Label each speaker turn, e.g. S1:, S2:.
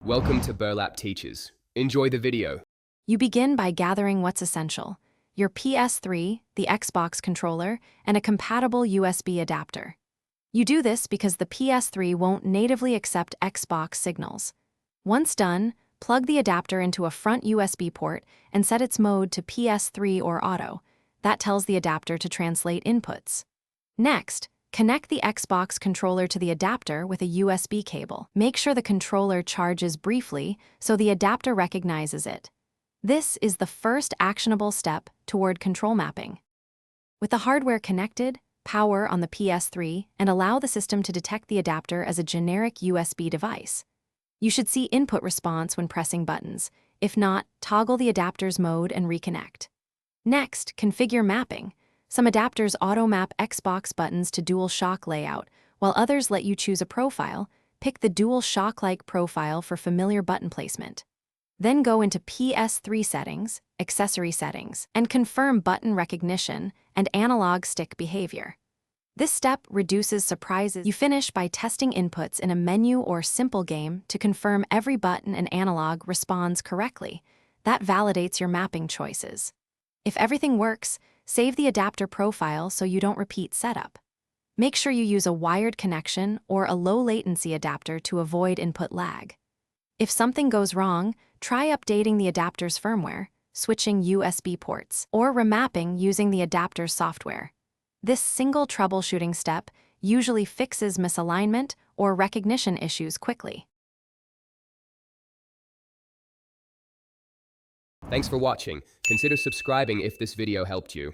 S1: Welcome to Burlap Teachers. Enjoy the video.
S2: You begin by gathering what's essential: your PS3, the Xbox controller, and a compatible USB adapter. You do this because the PS3 won't natively accept Xbox signals. Once done, plug the adapter into a front USB port and set its mode to PS3 or auto. That tells the adapter to translate inputs. Next, connect the Xbox controller to the adapter with a USB cable. Make sure the controller charges briefly so the adapter recognizes it. This is the first actionable step toward control mapping. With the hardware connected, power on the PS3 and allow the system to detect the adapter as a generic USB device. You should see input response when pressing buttons. If not, toggle the adapter's mode and reconnect. Next, configure mapping. Some adapters auto-map Xbox buttons to DualShock layout, while others let you choose a profile. Pick the DualShock-like profile for familiar button placement. Then go into PS3 settings, accessory settings, and confirm button recognition and analog stick behavior. This step reduces surprises. You finish by testing inputs in a menu or simple game to confirm every button and analog responds correctly. That validates your mapping choices. If everything works, save the adapter profile so you don't repeat setup. Make sure you use a wired connection or a low-latency adapter to avoid input lag. If something goes wrong, try updating the adapter's firmware, switching USB ports, or remapping using the adapter's software. This single troubleshooting step usually fixes misalignment or recognition issues quickly.
S1: Thanks for watching. Consider subscribing if this video helped you.